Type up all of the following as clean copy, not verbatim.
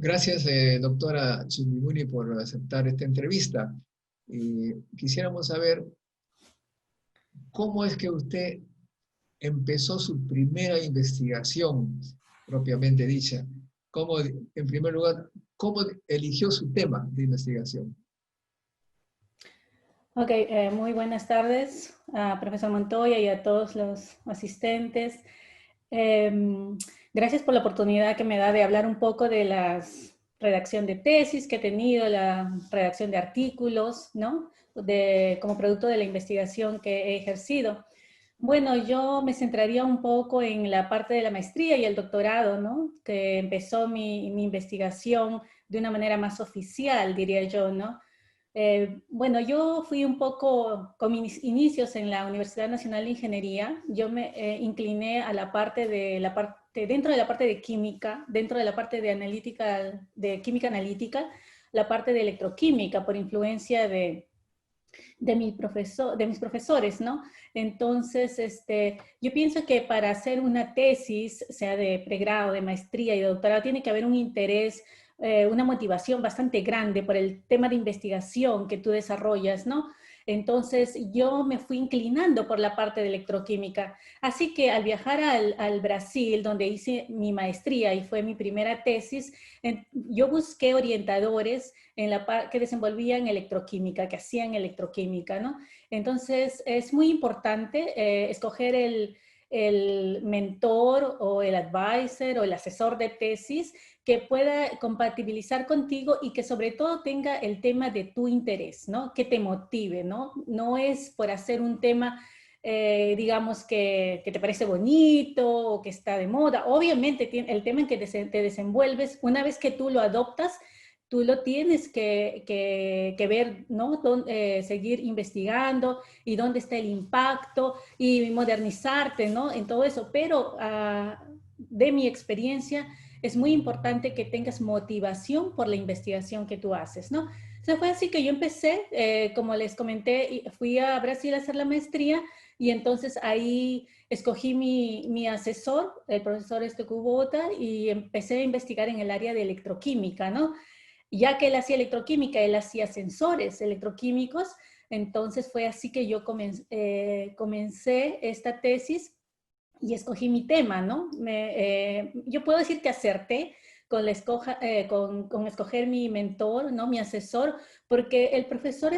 Gracias, doctora Chimimuni, por aceptar esta entrevista. Quisiéramos saber cómo es que usted empezó su primera investigación, propiamente dicha. ¿Cómo, en primer lugar, cómo eligió su tema de investigación? Ok, muy buenas tardes a profesor Montoya y a todos los asistentes. Gracias por la oportunidad que me da de hablar un poco de la redacción de tesis que he tenido, la redacción de artículos, ¿no? Como producto de la investigación que he ejercido. Bueno, yo me centraría un poco en la parte de la maestría y el doctorado, ¿no? Que empezó mi investigación de una manera más oficial, diría yo, ¿no? Bueno, yo fui un poco, con mis inicios en la Universidad Nacional de Ingeniería, yo me incliné a dentro de la parte de química, dentro de la parte de analítica, de química analítica, la parte de electroquímica, por influencia de mis profesores, ¿no? Entonces, yo pienso que para hacer una tesis, sea de pregrado, de maestría y de doctorado, tiene que haber un interés, una motivación bastante grande por el tema de investigación que tú desarrollas, ¿no? Entonces, yo me fui inclinando por la parte de electroquímica. Así que al viajar al Brasil, donde hice mi maestría y fue mi primera tesis, yo busqué orientadores que desenvolvían electroquímica, que hacían electroquímica, ¿no? Entonces, es muy importante escoger el mentor o el advisor o el asesor de tesis que pueda compatibilizar contigo y que sobre todo tenga el tema de tu interés, ¿no? Que te motive, ¿no? No es por hacer un tema digamos que te parece bonito o que está de moda. Obviamente el tema en que te desenvuelves, una vez que tú lo adoptas, tú lo tienes que ver, ¿no? Seguir investigando y dónde está el impacto y modernizarte, ¿no? En todo eso. Pero de mi experiencia, es muy importante que tengas motivación por la investigación que tú haces, ¿no? O sea, fue así que yo empecé, como les comenté, fui a Brasil a hacer la maestría y entonces ahí escogí mi asesor, el profesor Kubota, y empecé a investigar en el área de electroquímica, ¿no? Ya que él hacía electroquímica, él hacía sensores electroquímicos, entonces fue así que yo comencé esta tesis y escogí mi tema, ¿no? Yo puedo decir que acerté con escoger mi mentor, ¿no? Mi asesor, porque el profesor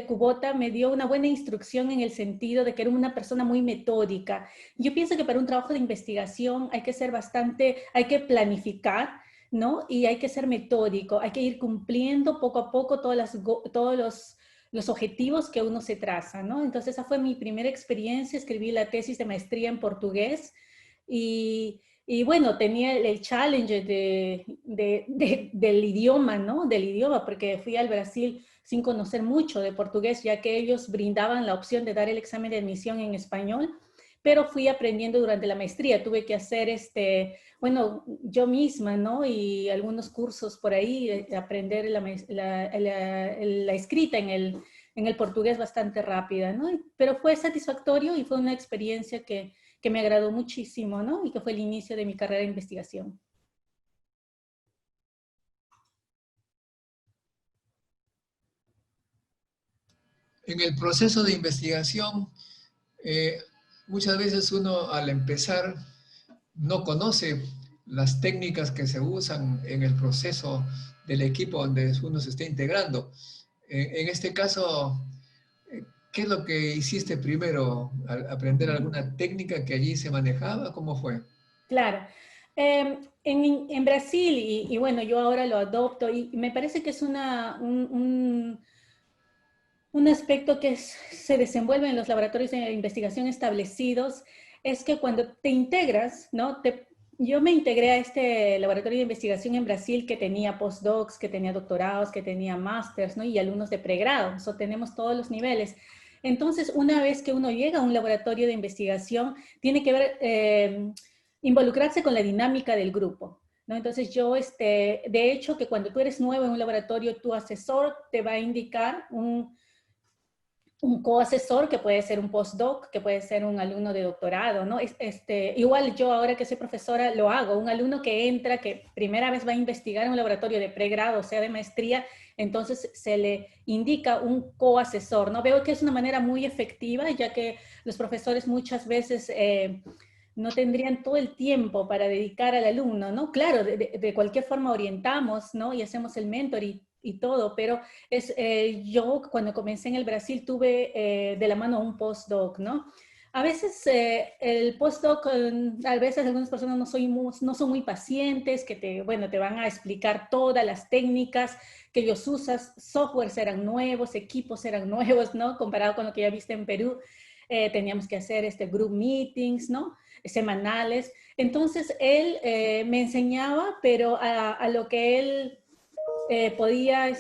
Kubota me dio una buena instrucción en el sentido de que era una persona muy metódica. Yo pienso que para un trabajo de investigación hay que ser hay que planificar, ¿no? Y hay que ser metódico, hay que ir cumpliendo poco a poco todos los objetivos que uno se traza, ¿no? Entonces esa fue mi primera experiencia, escribí la tesis de maestría en portugués y bueno, tenía el challenge del idioma, ¿no? Del idioma, porque fui al Brasil sin conocer mucho de portugués, ya que ellos brindaban la opción de dar el examen de admisión en español, pero fui aprendiendo durante la maestría, tuve que hacer bueno, yo misma, ¿no? Y algunos cursos por ahí, aprender la escrita en el portugués bastante rápida, ¿no? Pero fue satisfactorio y fue una experiencia que me agradó muchísimo, ¿no? Y que fue el inicio de mi carrera de investigación. En el proceso de investigación, eh, muchas veces uno al empezar no conoce las técnicas que se usan en el proceso del equipo donde uno se está integrando. En este caso, ¿qué es lo que hiciste primero? ¿Aprender alguna técnica que allí se manejaba? ¿Cómo fue? Claro. En Brasil, y bueno, yo ahora lo adopto, y me parece que es un aspecto que se desenvuelve en los laboratorios de investigación establecidos, es que cuando te integras, ¿no? Yo me integré a este laboratorio de investigación en Brasil que tenía postdocs, que tenía doctorados, que tenía másters, ¿no? Y alumnos de pregrado, o sea, tenemos todos los niveles. Entonces, una vez que uno llega a un laboratorio de investigación, tiene que involucrarse con la dinámica del grupo, ¿no? Entonces de hecho, que cuando tú eres nuevo en un laboratorio, tu asesor te va a indicar un coasesor que puede ser un postdoc, que puede ser un alumno de doctorado, ¿no? Igual yo ahora que soy profesora lo hago, un alumno que entra, que primera vez va a investigar en un laboratorio de pregrado, o sea, de maestría, entonces se le indica un coasesor, ¿no? Veo que es una manera muy efectiva, ya que los profesores muchas veces no tendrían todo el tiempo para dedicar al alumno, ¿no? Claro, de cualquier forma orientamos, ¿no? Y hacemos el mentor y todo, pero yo cuando comencé en el Brasil tuve de la mano un postdoc, ¿no? A veces el postdoc, a veces algunas personas no son muy pacientes, que bueno, te van a explicar todas las técnicas que ellos usan, softwares eran nuevos, equipos eran nuevos, ¿no? Comparado con lo que ya viste en Perú, teníamos que hacer group meetings, ¿no? Semanales. Entonces él me enseñaba, pero a lo que él podía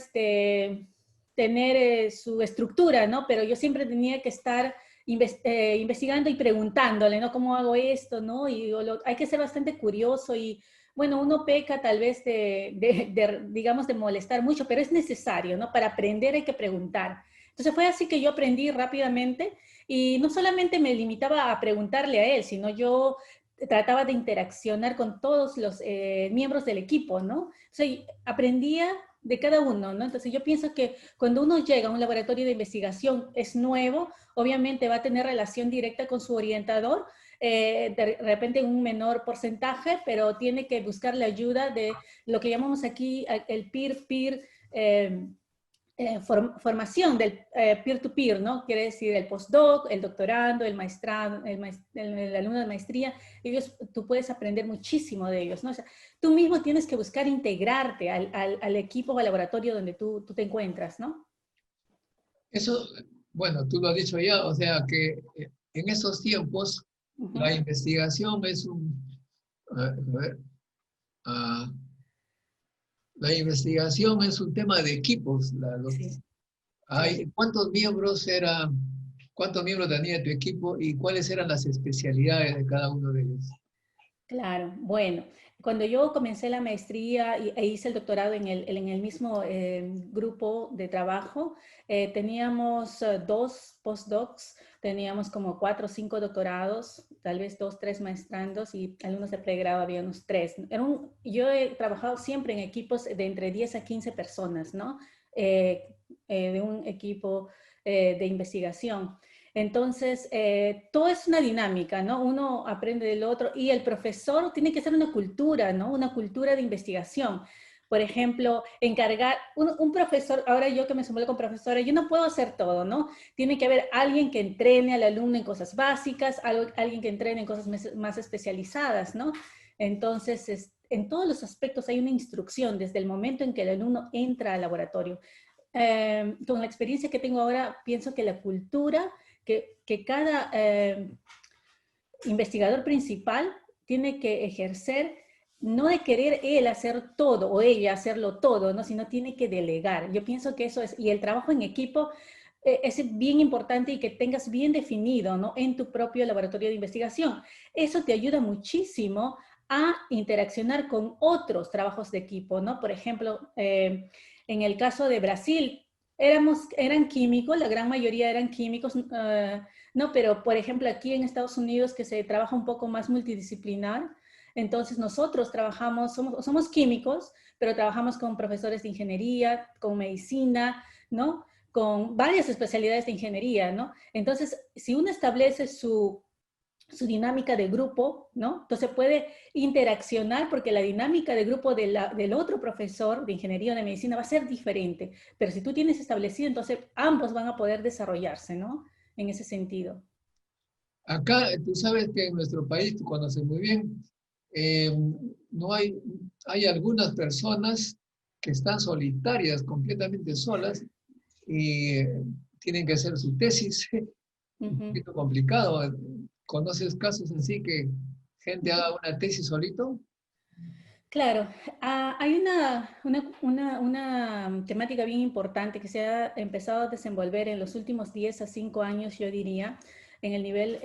tener su estructura, ¿no? Pero yo siempre tenía que estar investigando y preguntándole, ¿no? ¿Cómo hago esto, no? Y hay que ser bastante curioso y, bueno, uno peca tal vez digamos, de molestar mucho, pero es necesario, ¿no? Para aprender hay que preguntar. Entonces fue así que yo aprendí rápidamente y no solamente me limitaba a preguntarle a él, sino yo trataba de interaccionar con todos los miembros del equipo, ¿no? O sea, aprendía de cada uno, ¿no? Entonces yo pienso que cuando uno llega a un laboratorio de investigación, es nuevo, obviamente va a tener relación directa con su orientador, de repente en un menor porcentaje, pero tiene que buscar la ayuda de lo que llamamos aquí el peer-peer formación del peer-to-peer, ¿no? Quiere decir el postdoc, el doctorando, el maestrado, el alumno de maestría, ellos, tú puedes aprender muchísimo de ellos, ¿no? O sea, tú mismo tienes que buscar integrarte al equipo o al laboratorio donde tú te encuentras, ¿no? Eso, bueno, tú lo has dicho ya, o sea que en esos tiempos Uh la -huh. investigación es a ver, ah, la investigación es un tema de equipos. Sí, sí. ¿Cuántos miembros tenía tu equipo y cuáles eran las especialidades de cada uno de ellos? Claro, bueno, cuando yo comencé la maestría e hice el doctorado en el mismo grupo de trabajo, teníamos dos postdocs, teníamos como 4 o 5 doctorados, tal vez 2, 3 maestrandos y alumnos de pregrado había unos 3. Yo he trabajado siempre en equipos de entre 10 a 15 personas, ¿no? De un equipo de investigación. Entonces, todo es una dinámica, ¿no? Uno aprende del otro y el profesor tiene que ser una cultura, ¿no? Una cultura de investigación. Por ejemplo, un profesor, ahora yo que me sumé con profesora, yo no puedo hacer todo, ¿no? Tiene que haber alguien que entrene al alumno en cosas básicas, alguien que entrene en cosas más especializadas, ¿no? Entonces, en todos los aspectos hay una instrucción desde el momento en que el alumno entra al laboratorio. Con la experiencia que tengo ahora, pienso que la cultura que cada investigador principal tiene que ejercer, no de querer él hacer todo o ella hacerlo todo, ¿no? Sino tiene que delegar. Yo pienso que eso es, y el trabajo en equipo es bien importante y que tengas bien definido, ¿no? En tu propio laboratorio de investigación. Eso te ayuda muchísimo a interaccionar con otros trabajos de equipo, ¿no? Por ejemplo, en el caso de Brasil, eran químicos, la gran mayoría eran químicos, no, pero por ejemplo aquí en Estados Unidos que se trabaja un poco más multidisciplinar, entonces nosotros somos químicos, pero trabajamos con profesores de ingeniería, con medicina, ¿no? Con varias especialidades de ingeniería, ¿no? Entonces, si uno establece su dinámica de grupo, ¿no? Entonces puede interaccionar porque la dinámica de grupo del otro profesor de ingeniería o de medicina va a ser diferente, pero si tú tienes establecido, entonces ambos van a poder desarrollarse, ¿no? En ese sentido. Acá, tú sabes que en nuestro país, tú conoces muy bien, eh, no hay algunas personas que están solitarias, completamente solas, y tienen que hacer su tesis, un Ujú, poquito complicado. ¿Conoces casos así que gente ujú. haga una tesis solito? Claro, hay una temática bien importante que se ha empezado a desenvolver en los últimos 10 a 5 años, yo diría, en el nivel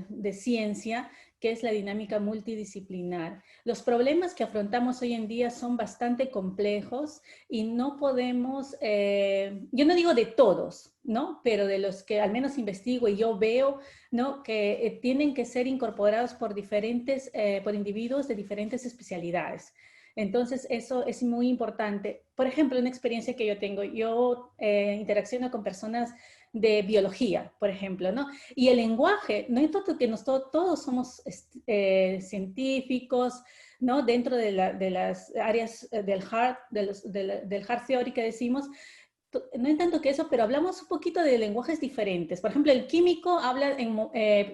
de ciencia, que es la dinámica multidisciplinar. Los problemas que afrontamos hoy en día son bastante complejos y no podemos, yo no digo de todos, ¿no? Pero de los que al menos investigo y yo veo, ¿no? Que tienen que ser incorporados por por individuos de diferentes especialidades. Entonces, eso es muy importante. Por ejemplo, una experiencia que yo tengo, yo interacciono con personas de biología, por ejemplo, ¿no? Y el lenguaje, no es todo que todos somos científicos, ¿no? Dentro de las áreas del hard, del hard theory que decimos, no es tanto que eso, pero hablamos un poquito de lenguajes diferentes. Por ejemplo, el químico habla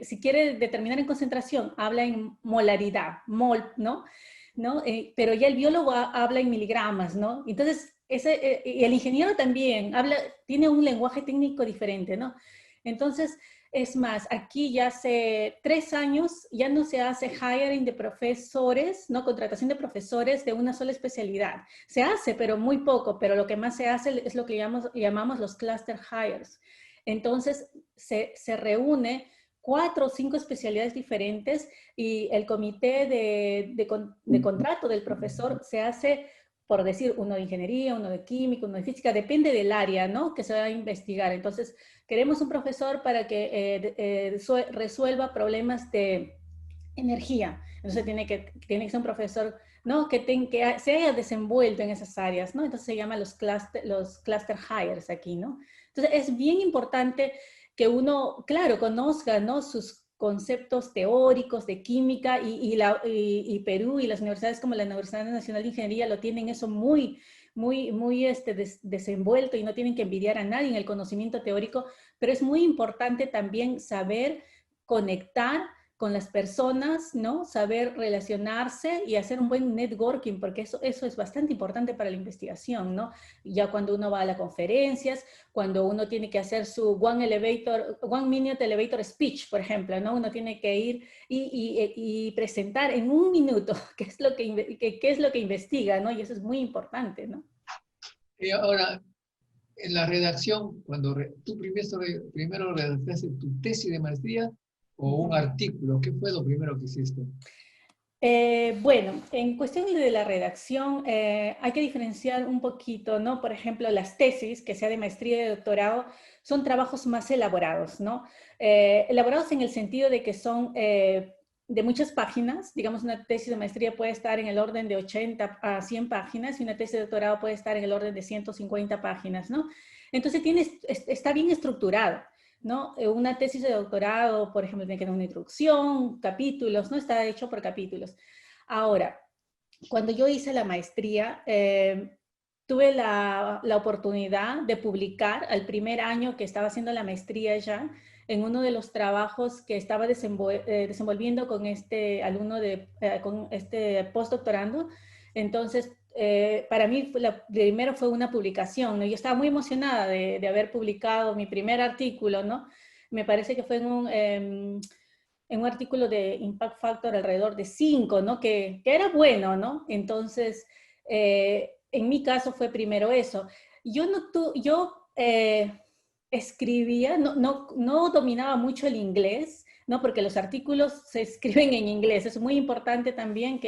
si quiere determinar en concentración, habla en molaridad, mol, ¿no? ¿No? Pero ya el biólogo habla en miligramas, ¿no? Entonces, y el ingeniero también tiene un lenguaje técnico diferente, ¿no? Entonces, es más, aquí ya hace 3 años ya no se hace hiring de profesores, ¿no? Contratación de profesores de una sola especialidad. Se hace, pero muy poco, pero lo que más se hace es lo que llamamos los cluster hires. Entonces, se reúne 4 o 5 especialidades diferentes y el comité de contrato del profesor se hace, por decir, uno de ingeniería, uno de química, uno de física, depende del área, ¿no? Que se va a investigar. Entonces, queremos un profesor para que resuelva problemas de energía. Entonces, tiene que ser un profesor, ¿no? Que se haya desenvuelto en esas áreas, ¿no? Entonces, se llama los cluster hires aquí, ¿no? Entonces, es bien importante que uno, claro, conozca, ¿no? Sus conceptos teóricos de química y Perú y las universidades como la Universidad Nacional de Ingeniería lo tienen eso muy desenvuelto y no tienen que envidiar a nadie en el conocimiento teórico, pero es muy importante también saber conectar con las personas, ¿no? Saber relacionarse y hacer un buen networking, porque eso es bastante importante para la investigación, ¿no? Ya cuando uno va a las conferencias, cuando uno tiene que hacer su one minute elevator speech, por ejemplo, ¿no? Uno tiene que ir y presentar en un minuto qué es lo que investiga, ¿no? Y eso es muy importante, ¿no? Y ahora, en la redacción, cuando tú primero redactaste tu tesis de maestría o un artículo, ¿qué fue lo primero que hiciste? Bueno, en cuestión de la redacción, hay que diferenciar un poquito, ¿no? Por ejemplo, las tesis, que sea de maestría y de doctorado, son trabajos más elaborados, ¿no? Elaborados en el sentido de que son de muchas páginas. Digamos, una tesis de maestría puede estar en el orden de 80 a 100 páginas y una tesis de doctorado puede estar en el orden de 150 páginas, ¿no? Entonces, está bien estructurado, ¿no? Una tesis de doctorado, por ejemplo, tiene que tener una introducción, capítulos, ¿no? Está hecho por capítulos. Ahora, cuando yo hice la maestría, tuve la oportunidad de publicar al primer año que estaba haciendo la maestría ya, en uno de los trabajos que estaba desenvolviendo con este alumno con este postdoctorando. Entonces, para mí primero fue una publicación, ¿no? Yo estaba muy emocionada de haber publicado mi primer artículo, ¿no? Me parece que fue en un artículo de Impact Factor alrededor de 5, ¿no? Que era bueno, ¿no? Entonces, en mi caso fue primero eso. Yo escribía, no dominaba mucho el inglés, ¿no? Porque los artículos se escriben en inglés. Es muy importante también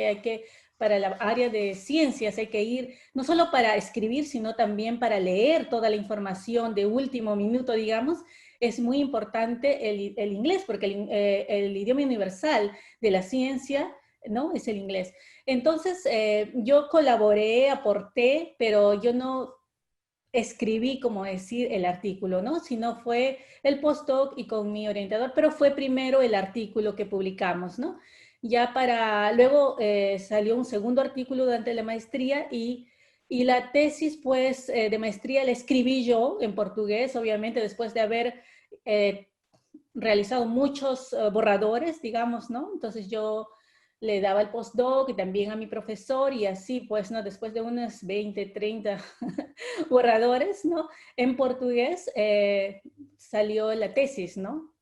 para la área de ciencias hay que ir, no solo para escribir, sino también para leer toda la información de último minuto, digamos. Es muy importante el inglés, porque el idioma universal de la ciencia, ¿no? Es el inglés. Entonces, yo colaboré, aporté, pero yo no escribí, como decir, el artículo, ¿no? Sino fue el postdoc y con mi orientador, pero fue primero el artículo que publicamos, ¿no? Luego salió un segundo artículo durante la maestría y la tesis, pues, de maestría la escribí yo en portugués, obviamente, después de haber eh, realizado muchos borradores, digamos, ¿no? Entonces yo le daba el postdoc y también a mi profesor y así, pues, ¿no? Después de unos 20, 30 borradores, ¿no? En portugués salió la tesis, ¿no?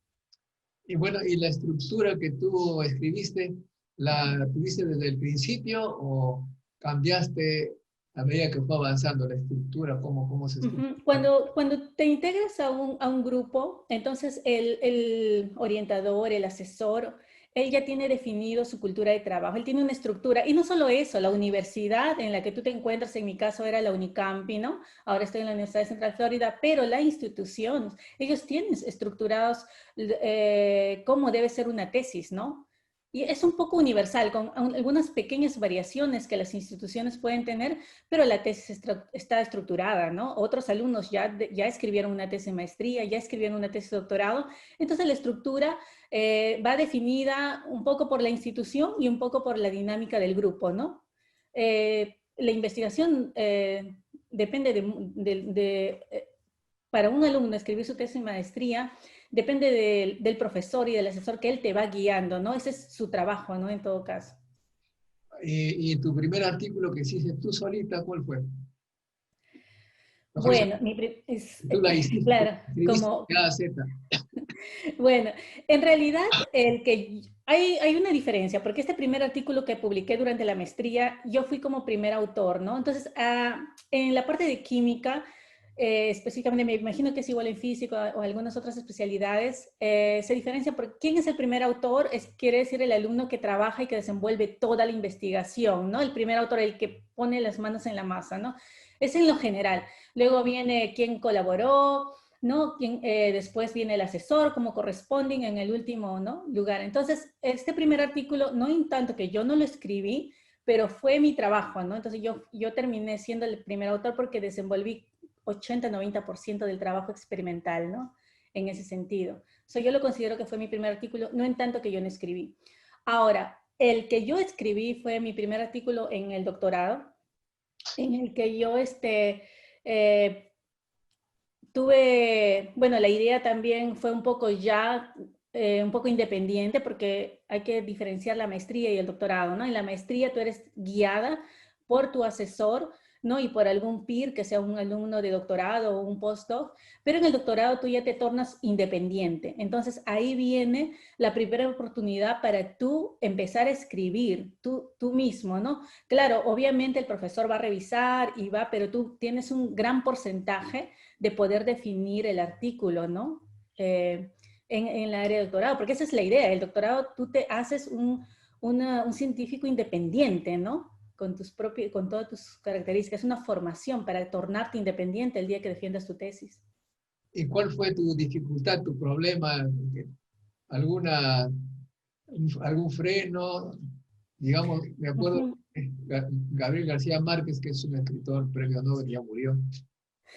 Y bueno, ¿y la estructura que tú escribiste, la tuviste desde el principio o cambiaste a medida que fue avanzando la estructura? ¿Cómo se estructura? Cuando te integras a un grupo, entonces el orientador, el asesor, él ya tiene definido su cultura de trabajo, él tiene una estructura, y no solo eso, la universidad en la que tú te encuentras, en mi caso era la Unicampi, ¿no? Ahora estoy en la Universidad de Central Florida, pero la institución, ellos tienen estructurados cómo debe ser una tesis, ¿no? Y es un poco universal, con algunas pequeñas variaciones que las instituciones pueden tener, pero la tesis está estructurada, ¿no? Otros alumnos ya escribieron una tesis de maestría, ya escribieron una tesis de doctorado, entonces la estructura va definida un poco por la institución y un poco por la dinámica del grupo, ¿no? La investigación depende para un alumno escribir su tesis de maestría, depende del profesor y del asesor que él te va guiando, ¿no? Ese es su trabajo, ¿no? En todo caso. Y tu primer artículo que hiciste tú solita, ¿cuál fue? Mejor dicho, Bueno, tú la hiciste, claro, escribiste como, cada Z. bueno, en realidad hay una diferencia, porque este primer artículo que publiqué durante la maestría, yo fui como primer autor, ¿no? Entonces, en la parte de química, específicamente me imagino que es igual en física o algunas otras especialidades, se diferencia por quién es el primer autor, quiere decir el alumno que trabaja y que desenvuelve toda la investigación, ¿no? El primer autor, el que pone las manos en la masa, ¿no? Es en lo general. Luego viene quién colaboró, ¿no? Después viene el asesor, como corresponden en el último, ¿no? lugar. Entonces, este primer artículo, no en tanto que yo no lo escribí, pero fue mi trabajo, ¿no? Entonces, yo terminé siendo el primer autor porque desenvolví 80-90% del trabajo experimental, ¿no? En ese sentido. O sea, yo lo considero que fue mi primer artículo, no en tanto que yo no escribí. Ahora, el que yo escribí fue mi primer artículo en el doctorado, en el que yo, tuve, bueno, la idea también fue un poco un poco independiente porque hay que diferenciar la maestría y el doctorado, ¿no? En la maestría tú eres guiada por tu asesor, ¿no? Y por algún peer que sea un alumno de doctorado o un postdoc, pero en el doctorado tú ya te tornas independiente. Entonces ahí viene la primera oportunidad para tú empezar a escribir, tú mismo, ¿no? Claro, obviamente el profesor va a revisar y pero tú tienes un gran porcentaje de poder definir el artículo, ¿no? En la área de doctorado, porque esa es la idea. El doctorado tú te haces un científico independiente, ¿no? Con todas tus características, una formación para tornarte independiente el día que defiendas tu tesis. ¿Y cuál fue tu dificultad, tu problema? ¿Alguna, algún freno? Digamos, me Uh acuerdo, -huh. Gabriel García Márquez, que es un escritor premio Nobel, ya murió,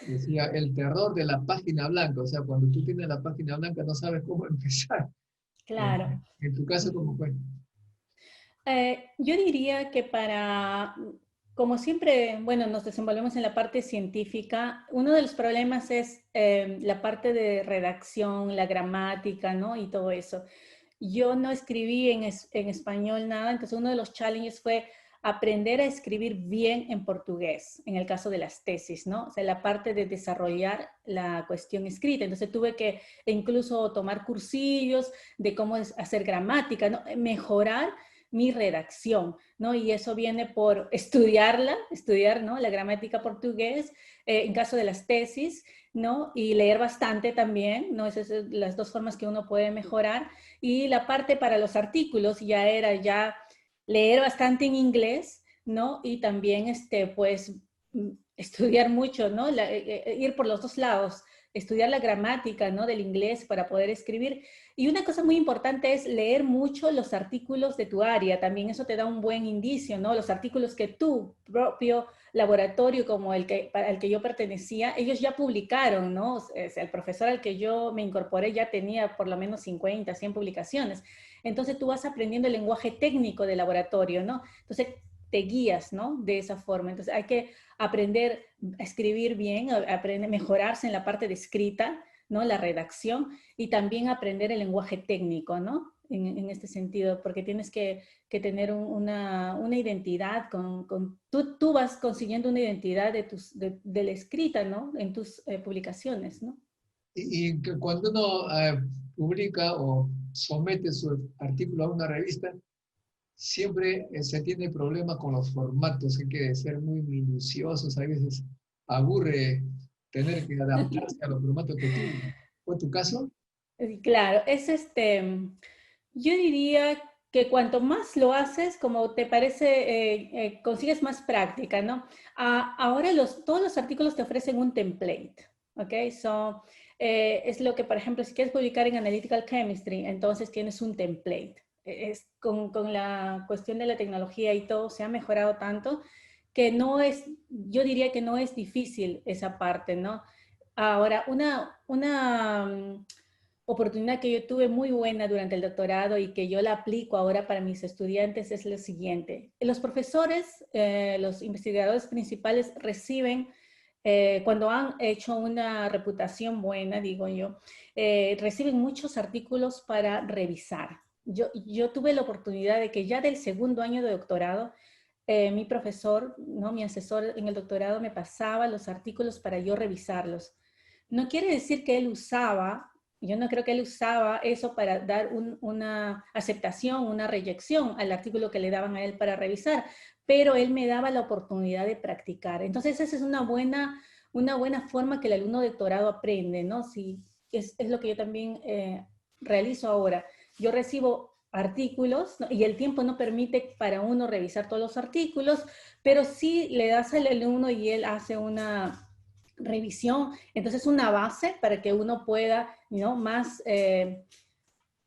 decía, el terror de la página blanca, o sea, cuando tú tienes la página blanca no sabes cómo empezar. Claro. En tu caso, ¿cómo fue? Yo diría que como siempre, bueno, nos desenvolvemos en la parte científica, uno de los problemas es la parte de redacción, la gramática, ¿no? Y todo eso. Yo no escribí en español nada, entonces uno de los challenges fue aprender a escribir bien en portugués, en el caso de las tesis, ¿no? O sea, la parte de desarrollar la cuestión escrita. Entonces tuve que incluso tomar cursillos de cómo hacer gramática, ¿no? Mejorar mi redacción, ¿no? Y eso viene por estudiar, ¿no? La gramática portugués, en caso de las tesis, ¿no? Y leer bastante también, ¿no? Esas son las dos formas que uno puede mejorar. Y la parte para los artículos ya era leer bastante en inglés, ¿no? Y también, pues, estudiar mucho, ¿no? Ir por los dos lados, estudiar la gramática, ¿no? Del inglés para poder escribir. Y una cosa muy importante es leer mucho los artículos de tu área. También eso te da un buen indicio, ¿no? Los artículos que tu propio laboratorio, como al que yo pertenecía, ellos ya publicaron, ¿no? O sea, el profesor al que yo me incorporé ya tenía por lo menos 50, 100 publicaciones. Entonces tú vas aprendiendo el lenguaje técnico del laboratorio, ¿no? Entonces te guías, ¿no? De esa forma. Entonces hay que aprender a escribir bien, aprender, mejorarse en la parte de escrita, ¿no? La redacción y también aprender el lenguaje técnico, ¿no? En este sentido, porque tienes que tener una identidad, tú vas consiguiendo una identidad de la escrita, ¿no? En tus publicaciones, ¿no? Y que cuando uno publica o somete su artículo a una revista, siempre se tiene problemas con los formatos, hay que ser muy minuciosos, a veces aburre tener que adaptarse a los formatos que tú. ¿Fue tu caso? Claro, Yo diría que cuanto más lo haces, como te parece, consigues más práctica, ¿no? Ahora todos los artículos te ofrecen un template, ¿ok? Es lo que, por ejemplo, si quieres publicar en Analytical Chemistry, entonces tienes un template. Con la cuestión de la tecnología y todo se ha mejorado tanto que no es, yo diría que no es difícil esa parte, ¿no? Ahora, oportunidad que yo tuve muy buena durante el doctorado y que yo la aplico ahora para mis estudiantes es lo siguiente. Los profesores, los investigadores principales reciben, cuando han hecho una reputación buena, digo yo, reciben muchos artículos para revisar. Yo tuve la oportunidad de que ya del segundo año de doctorado, mi profesor, ¿no? Mi asesor en el doctorado me pasaba los artículos para yo revisarlos. No quiere decir que él usaba, yo no creo que él usaba eso para dar una aceptación, una reyección al artículo que le daban a él para revisar, pero él me daba la oportunidad de practicar. Entonces esa es una buena forma que el alumno de doctorado aprende, ¿no? Si, es lo que yo también realizo ahora. Yo recibo artículos, ¿no? Y el tiempo no permite para uno revisar todos los artículos, pero sí le das al alumno y él hace una revisión, entonces una base para que uno pueda, ¿no? Más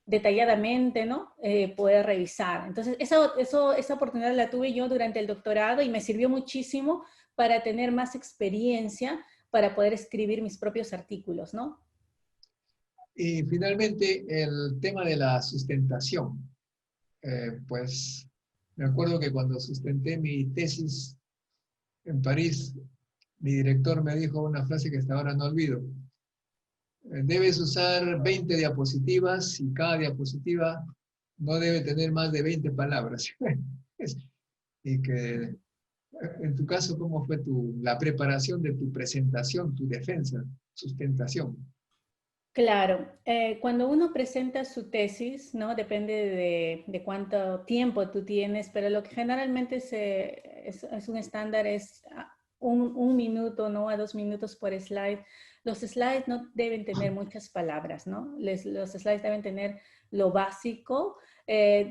detalladamente, ¿no? Poder revisar. Entonces esa oportunidad la tuve yo durante el doctorado y me sirvió muchísimo para tener más experiencia para poder escribir mis propios artículos, ¿no? Y finalmente, el tema de la sustentación. Pues me acuerdo que cuando sustenté mi tesis en París, mi director me dijo una frase que hasta ahora no olvido. Debes usar 20 diapositivas y cada diapositiva no debe tener más de 20 palabras. Y que en tu caso, ¿cómo fue la preparación de tu presentación, tu defensa, sustentación? Claro, cuando uno presenta su tesis, ¿no? Depende de cuánto tiempo tú tienes, pero lo que generalmente es un estándar es un minuto, ¿no? A 2 minutos por slide. Los slides no deben tener muchas palabras, ¿no? Los slides deben tener lo básico,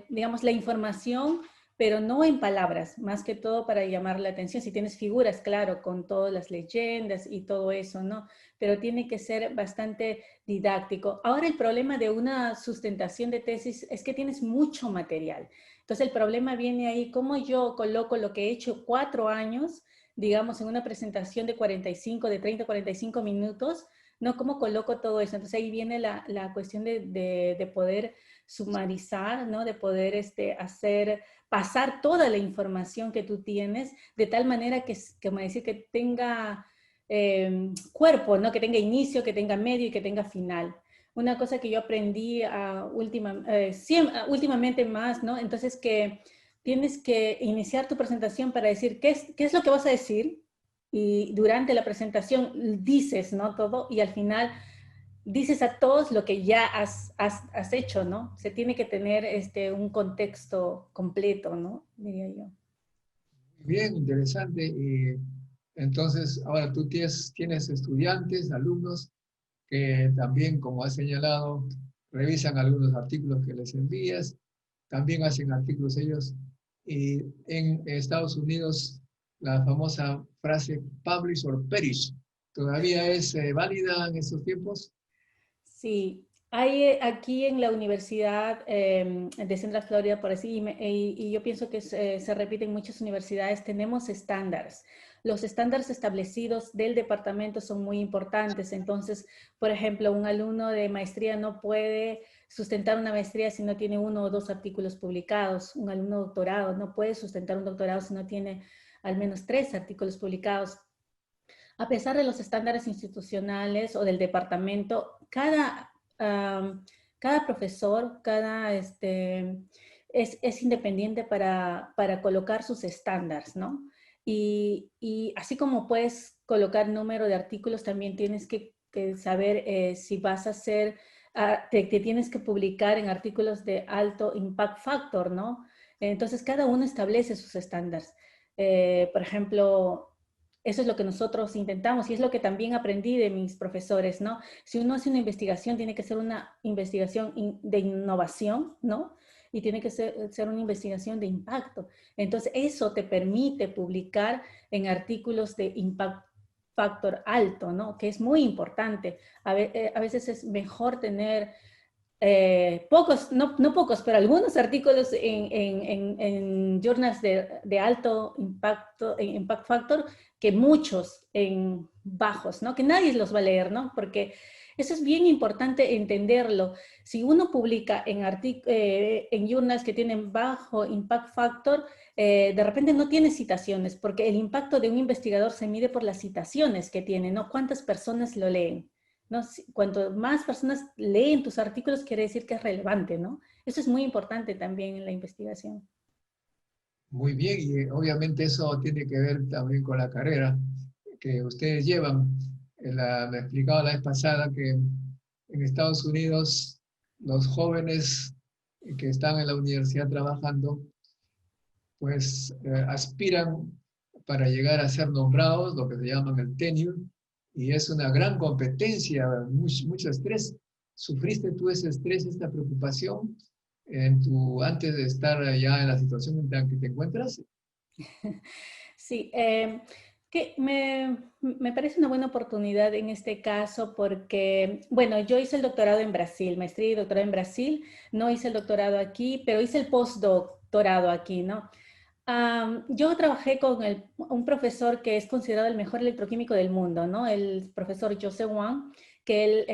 digamos, la información, pero no en palabras, más que todo para llamar la atención. Si tienes figuras, claro, con todas las leyendas y todo eso, ¿no? Pero tiene que ser bastante didáctico. Ahora el problema de una sustentación de tesis es que tienes mucho material. Entonces el problema viene ahí, cómo yo coloco lo que he hecho 4 años, digamos, en una presentación de 45, de 30, 45 minutos, ¿no? ¿Cómo coloco todo eso? Entonces ahí viene la cuestión de poder sumarizar, ¿no? De poder pasar toda la información que tú tienes, de tal manera que me decir, que tenga cuerpo, ¿no? Que tenga inicio, que tenga medio y que tenga final. Una cosa que yo aprendí últimamente más, ¿no? Entonces que tienes que iniciar tu presentación para decir qué es lo que vas a decir y durante la presentación dices, ¿no? Todo y al final dices a todos lo que ya has hecho, ¿no? Se tiene que tener un contexto completo, ¿no? Diría yo. Bien, interesante. Y entonces, ahora tú tienes estudiantes, alumnos, que también, como has señalado, revisan algunos artículos que les envías, también hacen artículos ellos. Y en Estados Unidos, la famosa frase publish or perish, ¿todavía es válida en estos tiempos? Sí, hay aquí en la Universidad de Central Florida, por así, y yo pienso que se repite en muchas universidades, tenemos estándares. Los estándares establecidos del departamento son muy importantes. Entonces, por ejemplo, un alumno de maestría no puede sustentar una maestría si no tiene 1 o 2 artículos publicados. Un alumno de doctorado no puede sustentar un doctorado si no tiene al menos 3 artículos publicados. A pesar de los estándares institucionales o del departamento, cada profesor, es independiente para colocar sus estándares, ¿no? Y así como puedes colocar número de artículos, también tienes que saber si vas a hacer, te tienes que publicar en artículos de alto impact factor, ¿no? Entonces, cada uno establece sus estándares. Por ejemplo, Eso es lo que nosotros intentamos y es lo que también aprendí de mis profesores, ¿no? Si uno hace una investigación, tiene que ser una investigación de innovación, ¿no? Y tiene que ser una investigación de impacto. Entonces, eso te permite publicar en artículos de impact factor alto, ¿no? Que es muy importante. A veces es mejor tener pocos, no pocos, pero algunos artículos en journals de alto impacto, impact factor, que muchos en bajos, ¿no? Que nadie los va a leer, ¿no? Porque eso es bien importante entenderlo. Si uno publica en journals que tienen bajo impact factor, de repente no tiene citaciones, porque el impacto de un investigador se mide por las citaciones que tiene, ¿no? ¿Cuántas personas lo leen? ¿No? Cuanto más personas leen tus artículos, quiere decir que es relevante, ¿no? Eso es muy importante también en la investigación. Muy bien, y obviamente eso tiene que ver también con la carrera que ustedes llevan. Me explicaba la vez pasada que en Estados Unidos los jóvenes que están en la universidad trabajando, pues aspiran para llegar a ser nombrados, lo que se llama el tenure, y es una gran competencia, mucho estrés. ¿Sufriste tú ese estrés, esta preocupación antes de estar ya en la situación en la que te encuentras? Sí, que me parece una buena oportunidad en este caso porque, bueno, yo hice el doctorado en Brasil, maestría y doctorado en Brasil, no hice el doctorado aquí, pero hice el postdoctorado aquí, ¿no? Yo trabajé con un profesor que es considerado el mejor electroquímico del mundo, ¿no? El profesor Joseph Wang, que él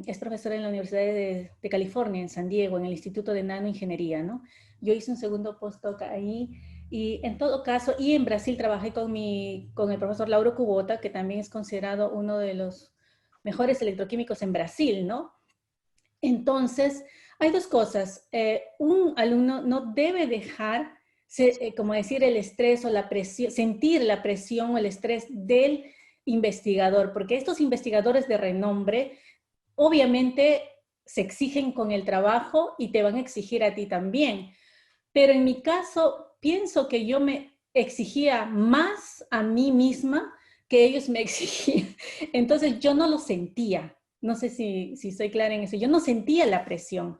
es profesor en la Universidad de California, en San Diego, en el Instituto de Nanoingeniería, ¿no? Yo hice un segundo postdoc ahí y en todo caso, y en Brasil trabajé con el profesor Lauro Kubota, que también es considerado uno de los mejores electroquímicos en Brasil, ¿no? Entonces, hay dos cosas. Un alumno no debe dejar, como decir, el estrés o la presión, sentir la presión o el estrés del investigador, porque estos investigadores de renombre obviamente se exigen con el trabajo y te van a exigir a ti también. Pero en mi caso, pienso que yo me exigía más a mí misma que ellos me exigían. Entonces yo no lo sentía. No sé si soy clara en eso. Yo no sentía la presión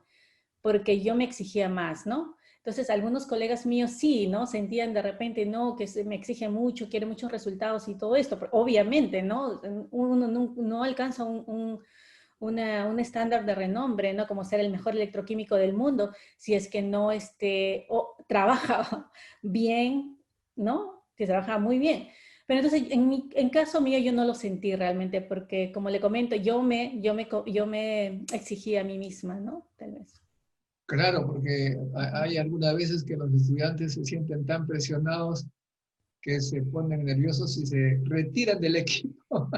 porque yo me exigía más, ¿no? Entonces algunos colegas míos sí, ¿no? Sentían de repente, no, que se me exige mucho, quiere muchos resultados y todo esto. Pero obviamente, ¿no? Uno no alcanza un estándar de renombre, ¿no? Como ser el mejor electroquímico del mundo, si es que no trabaja bien, ¿no? Que trabaja muy bien. Pero entonces, en caso mío, yo no lo sentí realmente, porque como le comento, yo me exigí a mí misma, ¿no? Tal vez. Claro, porque hay algunas veces que los estudiantes se sienten tan presionados que se ponen nerviosos y se retiran del equipo.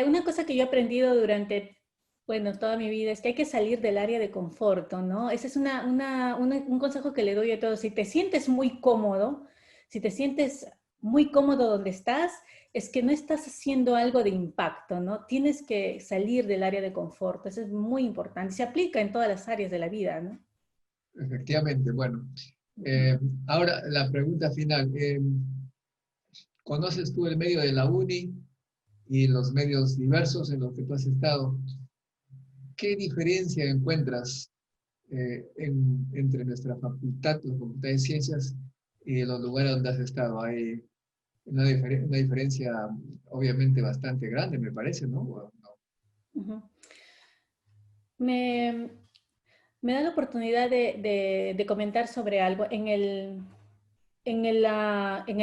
Una cosa que yo he aprendido durante, bueno, toda mi vida es que hay que salir del área de confort, ¿no? Ese es un consejo que le doy a todos. Si te sientes muy cómodo, si te sientes muy cómodo donde estás, es que no estás haciendo algo de impacto, ¿no? Tienes que salir del área de confort. Eso es muy importante. Se aplica en todas las áreas de la vida, ¿no? Efectivamente, bueno. Ujú. eh, Ahora la pregunta final. ¿Conoces tú el medio de la UNI y los medios diversos en los que tú has estado? ¿Qué diferencia encuentras entre nuestra facultad, la Facultad de Ciencias, y los lugares donde has estado? Hay una diferencia obviamente bastante grande, me parece, ¿no? ¿O no? Ujú. Me, Me da la oportunidad de comentar sobre algo. En el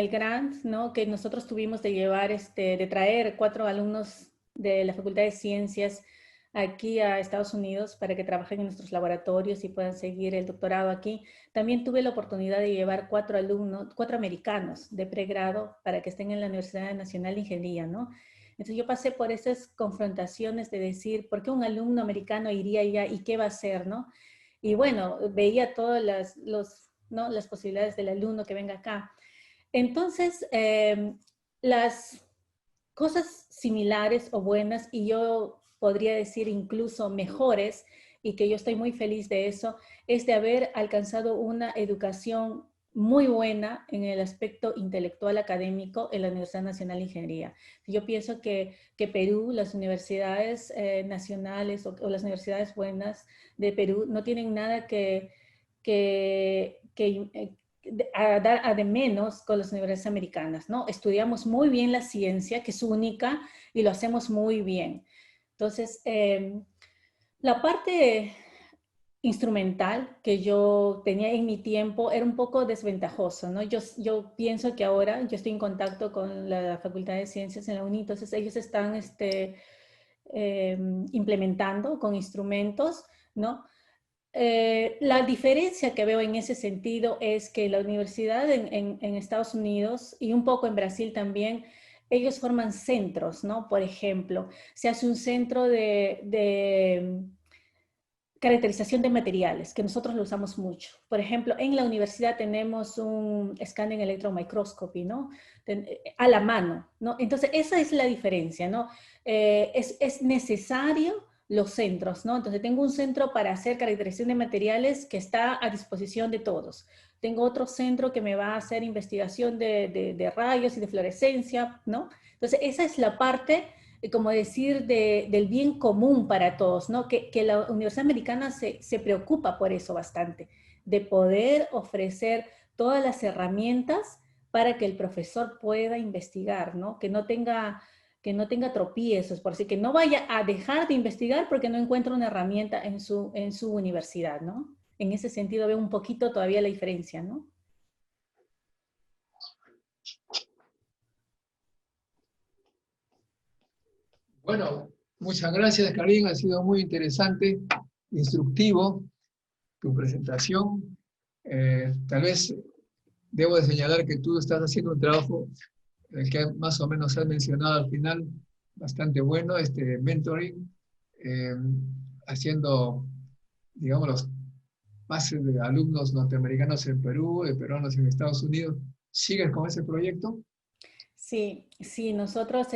grant, ¿no? Que nosotros tuvimos de llevar, de traer 4 alumnos de la Facultad de Ciencias aquí a Estados Unidos para que trabajen en nuestros laboratorios y puedan seguir el doctorado aquí. También tuve la oportunidad de llevar 4 alumnos, 4 americanos de pregrado para que estén en la Universidad Nacional de Ingeniería, ¿no? Entonces yo pasé por esas confrontaciones de decir, ¿por qué un alumno americano iría allá y qué va a hacer, no? Y bueno, veía todas ¿no? las posibilidades del alumno que venga acá. Entonces, las cosas similares o buenas, y yo podría decir incluso mejores, y que yo estoy muy feliz de eso, es de haber alcanzado una educación muy buena en el aspecto intelectual académico en la Universidad Nacional de Ingeniería. Yo pienso que Perú, las universidades nacionales o las universidades buenas de Perú no tienen nada dar a de menos con las universidades americanas, ¿no? Estudiamos muy bien la ciencia, que es única, y lo hacemos muy bien. Entonces, la parte instrumental que yo tenía en mi tiempo era un poco desventajoso, ¿no? Yo pienso que ahora yo estoy en contacto con la Facultad de Ciencias en la UNI, entonces ellos están implementando con instrumentos, ¿no? La diferencia que veo en ese sentido es que la universidad en Estados Unidos y un poco en Brasil también, ellos forman centros, ¿no? Por ejemplo, se hace un centro de caracterización de materiales, que nosotros lo usamos mucho. Por ejemplo, en la universidad tenemos un scanning electron microscopy, ¿no? A la mano, ¿no? Entonces, esa es la diferencia, ¿no? Es necesario los centros, ¿no? Entonces, tengo un centro para hacer caracterización de materiales que está a disposición de todos. Tengo otro centro que me va a hacer investigación de rayos y de fluorescencia, ¿no? Entonces, esa es la parte como decir, del bien común para todos, ¿no? Que la Universidad Americana se preocupa por eso bastante, de poder ofrecer todas las herramientas para que el profesor pueda investigar, ¿no? Que no tenga tropiezos, por así que no vaya a dejar de investigar porque no encuentra una herramienta en su universidad, ¿no? En ese sentido veo un poquito todavía la diferencia, ¿no? Bueno, muchas gracias, Karin. Ha sido muy interesante, instructivo tu presentación. Tal vez debo de señalar que tú estás haciendo un trabajo, el que más o menos has mencionado al final, bastante bueno, este mentoring, eh, haciendo, digamos, los bases de alumnos norteamericanos en Perú, de peruanos en Estados Unidos. ¿Sigues con ese proyecto? Sí, sí, nosotros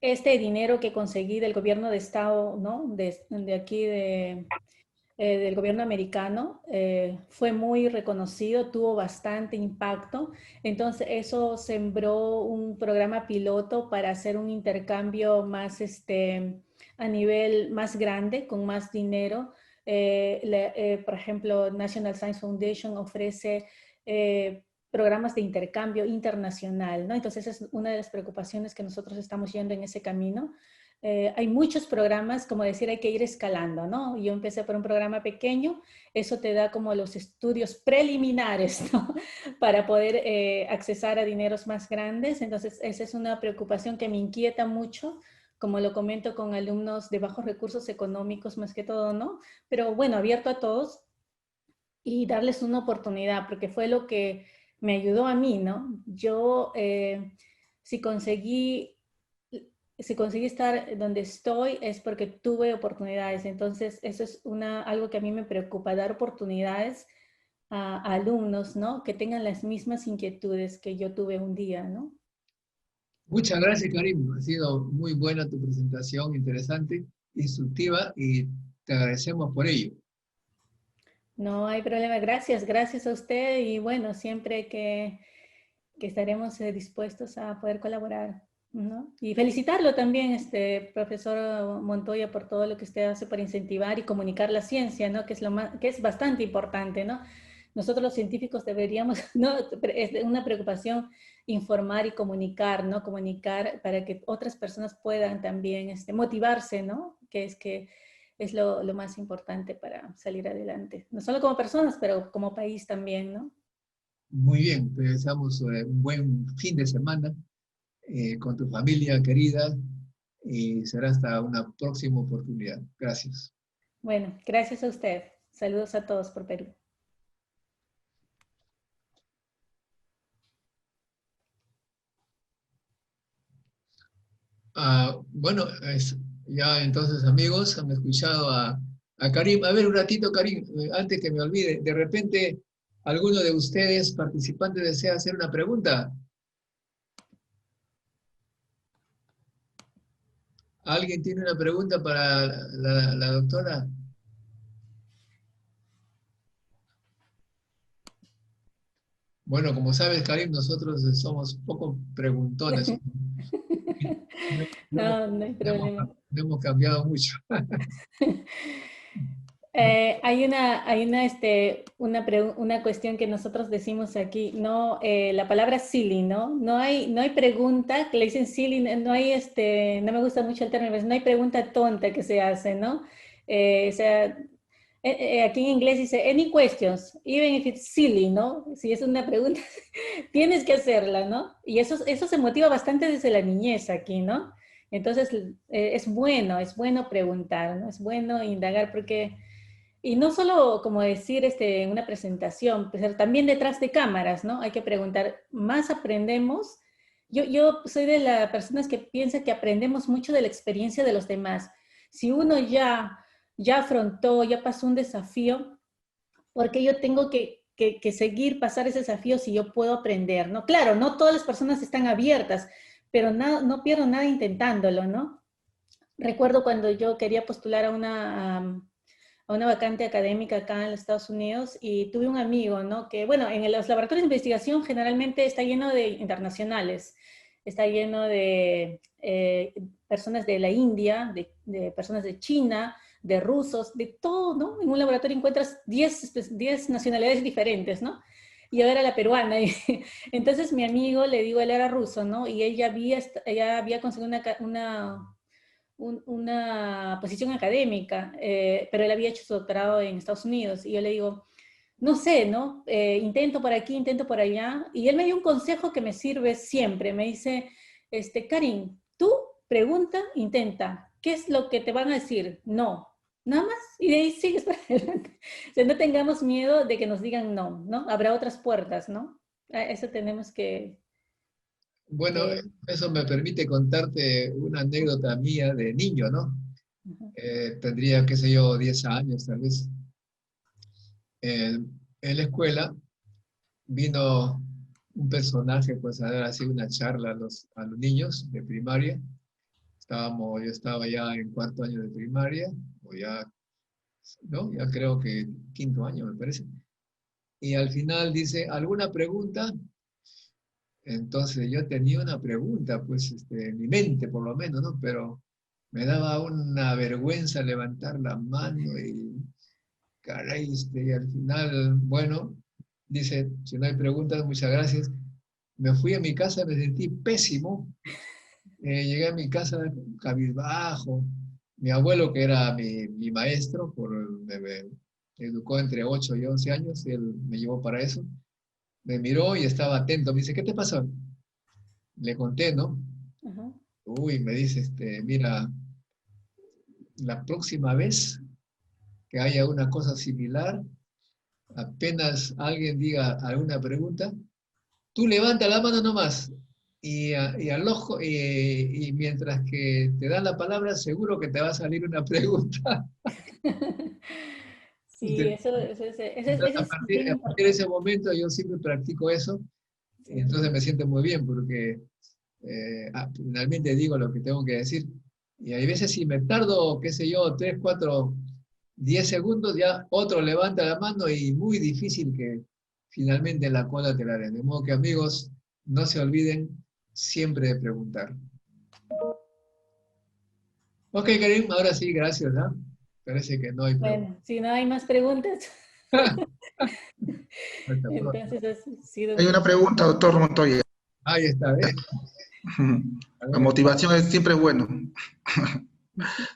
este dinero que conseguí del gobierno de Estado, ¿no? De aquí del gobierno americano, fue muy reconocido, tuvo bastante impacto. Entonces, eso sembró un programa piloto para hacer un intercambio más, a nivel más grande, con más dinero. Por ejemplo, National Science Foundation ofrece programas de intercambio internacional, ¿no? Entonces, esa es una de las preocupaciones que nosotros estamos yendo en ese camino. Hay muchos programas, como decir, hay que ir escalando, ¿no? Yo empecé por un programa pequeño, eso te da como los estudios preliminares, ¿no? Para poder accesar a dineros más grandes. Entonces, esa es una preocupación que me inquieta mucho, como lo comento con alumnos de bajos recursos económicos más que todo, ¿no? Pero bueno, abierto a todos y darles una oportunidad, porque fue lo que me ayudó a mí, ¿no? Yo, si conseguí si conseguí estar donde estoy es porque tuve oportunidades. Entonces, eso es algo que a mí me preocupa, dar oportunidades a alumnos, ¿no? Que tengan las mismas inquietudes que yo tuve un día, ¿no? Muchas gracias, Karim. Ha sido muy buena tu presentación, interesante, instructiva y te agradecemos por ello. No hay problema. Gracias, gracias a usted y bueno, siempre que estaremos dispuestos a poder colaborar, ¿no? Y felicitarlo también, profesor Montoya, por todo lo que usted hace para incentivar y comunicar la ciencia, ¿no? Que es bastante importante, ¿no? Nosotros los científicos deberíamos, ¿no? Es una preocupación informar y comunicar, ¿no? Comunicar para que otras personas puedan también motivarse, ¿no? Que es lo más importante para salir adelante. No solo como personas, pero como país también, ¿no? Muy bien, te deseamos un buen fin de semana con tu familia querida y será hasta una próxima oportunidad. Gracias. Bueno, gracias a usted. Saludos a todos por Perú. Bueno, ya entonces amigos, han escuchado a Karim. A ver, un ratito, Karim, antes que me olvide, de repente alguno de ustedes participantes desea hacer una pregunta. ¿Alguien tiene una pregunta para la doctora? Bueno, como sabes, Karim, nosotros somos poco preguntones. No, no hemos, No, no hay no hemos- problema. no hemos cambiado mucho. Una cuestión que nosotros decimos aquí, no, la palabra silly, ¿no? No hay pregunta, que le dicen silly, no hay no me gusta mucho el término, pero no hay pregunta tonta que se hace, ¿no? O sea, aquí en inglés dice, any questions, even if it's silly, ¿no? Si es una pregunta, tienes que hacerla, ¿no? Y eso se motiva bastante desde la niñez aquí, ¿no? Entonces, es bueno preguntar, ¿no? Es bueno indagar porque y no solo como decir en una presentación, pero también detrás de cámaras, ¿no? Hay que preguntar, más aprendemos. Yo soy de las personas que piensa que aprendemos mucho de la experiencia de los demás. Si uno ya afrontó, ya pasó un desafío, ¿por qué yo tengo que seguir pasar ese desafío si yo puedo aprender, ¿no? Claro, no todas las personas están abiertas, pero no pierdo nada intentándolo, ¿no? Recuerdo cuando yo quería postular a una vacante académica acá en los Estados Unidos y tuve un amigo, ¿no? Que, bueno, en los laboratorios de investigación generalmente está lleno de internacionales, está lleno de personas de la India, de personas de China, de rusos, de todo, ¿no? En un laboratorio encuentras 10 nacionalidades diferentes, ¿no? Y yo era la peruana. Y entonces mi amigo, le digo, él era ruso, ¿no? Y ella había conseguido una posición académica, pero él había hecho su doctorado en Estados Unidos. Y yo le digo, no sé, ¿no? Intento por aquí, intento por allá. Y él me dio un consejo que me sirve siempre. Me dice, Karin, tú pregunta, intenta. ¿Qué es lo que te van a decir? No. Nada más. Y de ahí sigues para adelante. O sea, no tengamos miedo de que nos digan no, ¿no? Habrá otras puertas, ¿no? A eso tenemos Bueno, que... eso me permite contarte una anécdota mía de niño, ¿no? Ujú. Tendría, qué sé yo, 10 años tal vez. En la escuela vino un personaje pues a dar así una charla a los niños de primaria. Yo estaba ya en cuarto año de primaria, o ya, ¿no? Ya creo que quinto año me parece. Y al final dice, ¿alguna pregunta? Entonces yo tenía una pregunta, pues en mi mente por lo menos, ¿no? Pero me daba una vergüenza levantar la mano y, caray, y al final, bueno, dice, si no hay preguntas, muchas gracias. Me fui a mi casa, me sentí pésimo. Llegué a mi casa cabizbajo. Mi abuelo, que era mi maestro, me educó entre 8 y 11 años, él me llevó para eso. Me miró y estaba atento. Me dice, ¿qué te pasó? Le conté, ¿no? Ujú. Uy, me dice, mira, la próxima vez que haya una cosa similar, apenas alguien diga alguna pregunta, tú levanta la mano nomás y al ojo, y mientras que te dan la palabra, seguro que te va a salir una pregunta. Sí, Entonces, eso es bien a partir de ese importante. momento yo siempre practico eso y Sí. entonces me siento muy bien porque finalmente digo lo que tengo que decir. Y hay veces si me tardo, qué sé yo, 3, 4, 10 segundos, ya otro levanta la mano y muy difícil que finalmente la cola te la den. De modo que amigos, no se olviden siempre de preguntar. Ok, Karim, ahora sí, gracias, ¿ah? Parece que no hay preguntas. Bueno, si no hay más preguntas, Hasta pronto. entonces ha sido un Hay una gusto. pregunta, doctor Montoya. Ahí está, ¿ves? A La ver, motivación es siempre bueno.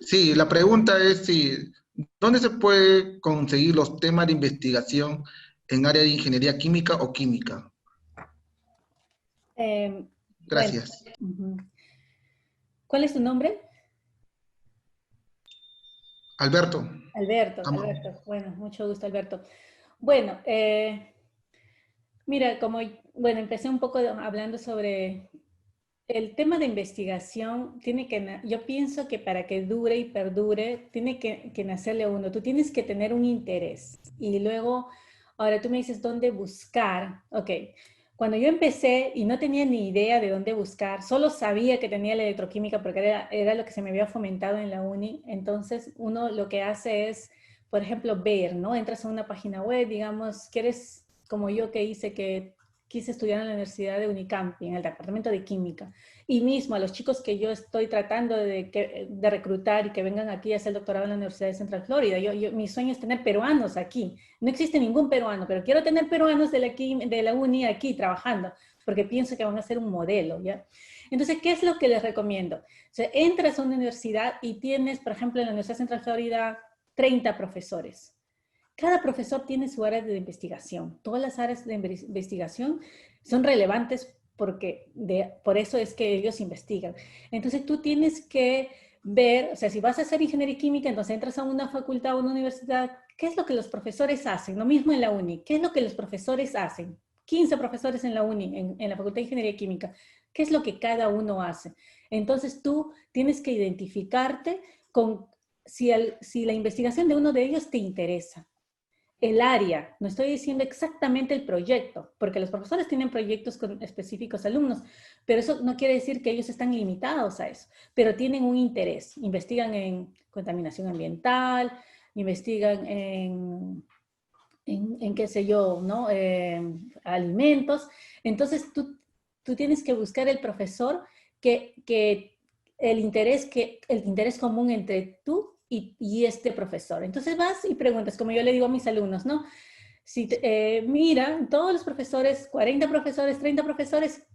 Sí, la pregunta es si, ¿dónde se puede conseguir los temas de investigación en área de ingeniería química o química? Bueno, Gracias. ujú. ¿Cuál es tu nombre? Alberto. Alberto, Ama- Alberto. Bueno, mucho gusto, Alberto. Bueno, mira, bueno, empecé un poco hablando sobre el tema de investigación. Yo pienso que para que dure y perdure, tiene que nacerle uno. Tú tienes que tener un interés. Y luego, ahora tú me dices dónde buscar. Ok, cuando yo empecé y no tenía ni idea de dónde buscar, solo sabía que tenía la electroquímica porque era lo que se me había fomentado en la uni. Entonces, uno lo que hace es, por ejemplo, ver, ¿no? Entras a una página web, digamos, quieres, como yo que hice, que quise estudiar en la Universidad de Unicamp, en el departamento de química. Y mismo a los chicos que yo estoy tratando de reclutar y que vengan aquí a hacer el doctorado en la Universidad de Central Florida. Mi sueño es tener peruanos aquí. No existe ningún peruano, pero quiero tener peruanos de la uni aquí trabajando, porque pienso que van a ser un modelo, ¿ya? Entonces, ¿qué es lo que les recomiendo? O sea, entras a una universidad y tienes, por ejemplo, en la Universidad de Central Florida, 30 profesores. Cada profesor tiene su área de investigación. Todas las áreas de investigación son relevantes porque por eso es que ellos investigan. Entonces tú tienes que ver, o sea, si vas a hacer ingeniería química, entonces entras a una facultad o una universidad, ¿qué es lo que los profesores hacen? Lo mismo en la uni, ¿qué es lo que los profesores hacen? 15 profesores en la uni, en la Facultad de Ingeniería Química. ¿Qué es lo que cada uno hace? Entonces tú tienes que identificarte con si la investigación de uno de ellos te interesa. El área, no estoy diciendo exactamente el proyecto, porque los profesores tienen proyectos con específicos alumnos, pero eso no quiere decir que ellos están limitados a eso, pero tienen un interés, investigan en contaminación ambiental, investigan en qué sé yo, ¿no? Alimentos. Entonces tú tienes que buscar el profesor que el interés común entre tú y este profesor. Entonces vas y preguntas, como yo le digo a mis alumnos, ¿no? Si, mira, todos los profesores, 40 profesores, 30 profesores,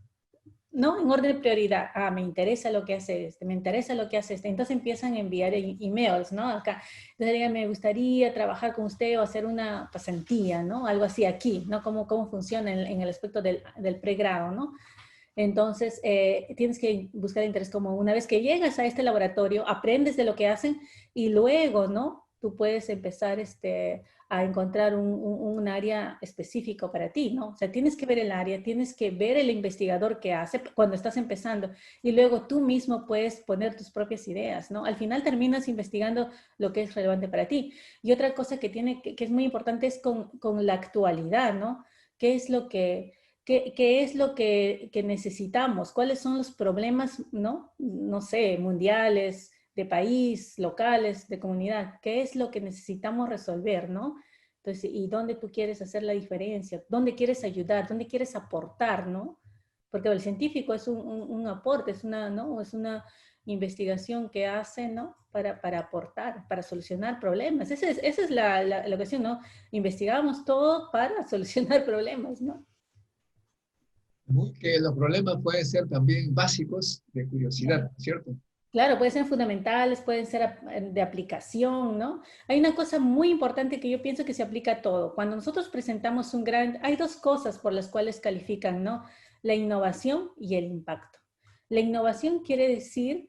¿no? En orden de prioridad. Ah, me interesa lo que hace este, me interesa lo que hace este. Entonces empiezan a enviar emails, ¿no? Acá. Entonces digan, me gustaría trabajar con usted o hacer una pasantía, ¿no? Algo así aquí, ¿no? Cómo funciona en el aspecto del pregrado, ¿no? Entonces, tienes que buscar interés como una vez que llegas a este laboratorio, aprendes de lo que hacen y luego, ¿no? Tú puedes empezar a encontrar un área específico para ti, ¿no? O sea, tienes que ver el área, tienes que ver el investigador que hace cuando estás empezando y luego tú mismo puedes poner tus propias ideas, ¿no? Al final terminas investigando lo que es relevante para ti. Y otra cosa que es muy importante es con la actualidad, ¿no? ¿Qué es lo que necesitamos? ¿Cuáles son los problemas, no sé, mundiales, de país, locales, de comunidad? ¿Qué es lo que necesitamos resolver, no? Entonces, ¿y dónde tú quieres hacer la diferencia? ¿Dónde quieres ayudar? ¿Dónde quieres aportar, no? Porque el científico es un aporte, ¿no? Es una investigación que hace, ¿no? Para aportar, para solucionar problemas. Esa es la cuestión, ¿no? Investigamos todo para solucionar problemas, ¿no? Que los problemas pueden ser también básicos de curiosidad, ¿cierto? Claro, pueden ser fundamentales, pueden ser de aplicación, ¿no? Hay una cosa muy importante que yo pienso que se aplica a todo. Cuando nosotros presentamos hay dos cosas por las cuales califican, ¿no? La innovación y el impacto. La innovación quiere decir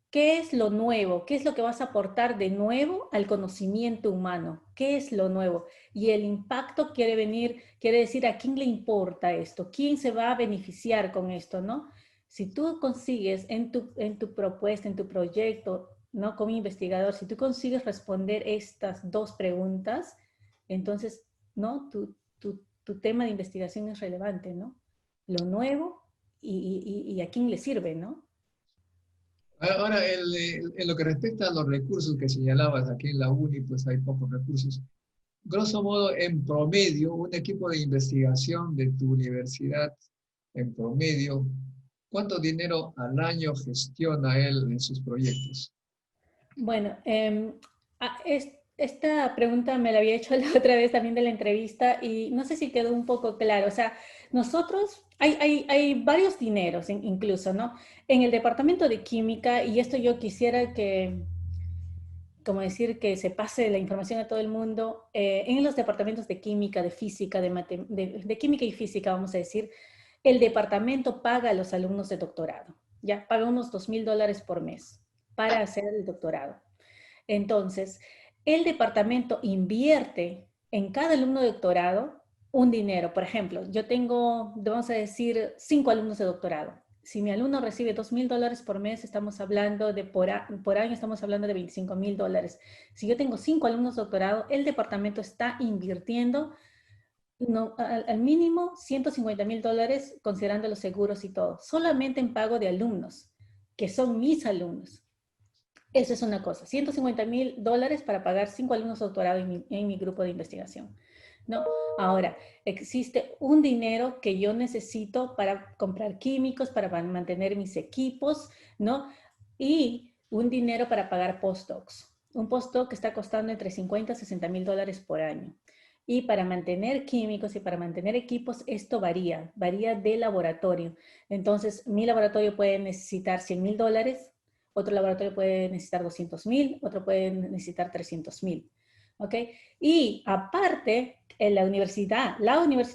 qué es lo nuevo, qué es lo que vas a aportar de nuevo al conocimiento humano, qué es lo nuevo. Y el impacto quiere decir a quién le importa esto, quién se va a beneficiar con esto, ¿no? Si tú consigues en tu propuesta, en tu proyecto, ¿no? Como investigador, si tú consigues responder estas dos preguntas, entonces, ¿no? Tu tema de investigación es relevante, ¿no? Lo nuevo y a quién le sirve, ¿no? Ahora, en lo que respecta a los recursos que señalabas aquí en la UNI, pues hay pocos recursos. Grosso modo, en promedio, un equipo de investigación de tu universidad, en promedio, ¿cuánto dinero al año gestiona él en sus proyectos? Bueno, esta pregunta me la había hecho la otra vez también de la entrevista y no sé si quedó un poco claro. O sea, nosotros, hay varios dineros incluso, ¿no? En el departamento de química, y esto yo quisiera como decir, que se pase la información a todo el mundo, en los departamentos de química, de física, de química y física, vamos a decir, el departamento paga a los alumnos de doctorado, ya, paga unos $2,000 por mes para hacer el doctorado. Entonces, el departamento invierte en cada alumno de doctorado un dinero. Por ejemplo, yo tengo, vamos a decir, 5 alumnos de doctorado. Si mi alumno recibe $2,000 por mes, estamos hablando por año estamos hablando de $25,000. Si yo tengo 5 alumnos de doctorado, el departamento está invirtiendo al mínimo $150,000, considerando los seguros y todo, solamente en pago de alumnos, que son mis alumnos. Eso es una cosa, $150,000 para pagar 5 alumnos de doctorado en mi grupo de investigación. ¿no? Ahora, existe un dinero que yo necesito para comprar químicos, para mantener mis equipos, ¿no? Y un dinero para pagar postdocs. Un postdoc está costando entre 50 a 60 mil dólares por año. Y para mantener químicos y para mantener equipos, esto varía de laboratorio. Entonces, mi laboratorio puede necesitar 100 mil dólares, otro laboratorio puede necesitar 200 mil, otro puede necesitar 300 mil. ¿Ok? Y aparte, en la universidad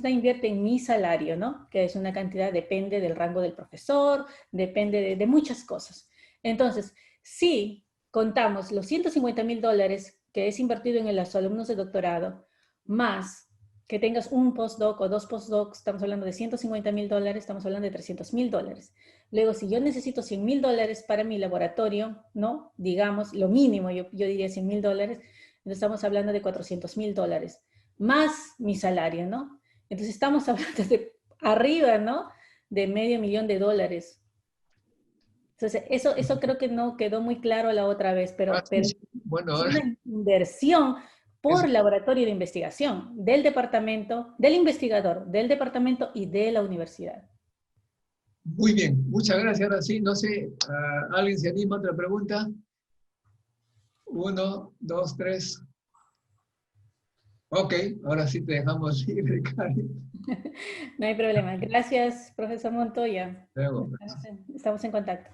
invierte en mi salario, ¿no? Que es una cantidad, depende del rango del profesor, depende de muchas cosas. Entonces, si contamos los 150 mil dólares que es invertido en los alumnos de doctorado, más que tengas un postdoc o dos postdocs, estamos hablando de 150 mil dólares, estamos hablando de 300 mil dólares. Luego, si yo necesito 100 mil dólares para mi laboratorio, ¿no? Digamos, lo mínimo, yo diría 100 mil dólares, entonces estamos hablando de 400 mil dólares, más mi salario, ¿no? Entonces estamos hablando de arriba, ¿no? De $500,000 de Entonces, eso creo que no quedó muy claro la otra vez, pero Sí. Bueno, es ahora una inversión por laboratorio de investigación del departamento, del investigador, del departamento y de la universidad. muy bien, muchas gracias. Ahora sí, no sé, ¿alguien se anima a otra pregunta? 1, 2, 3. Ok, ahora sí te dejamos libre, Karen. No hay problema. Gracias, profesor Montoya. Luego. Estamos en contacto.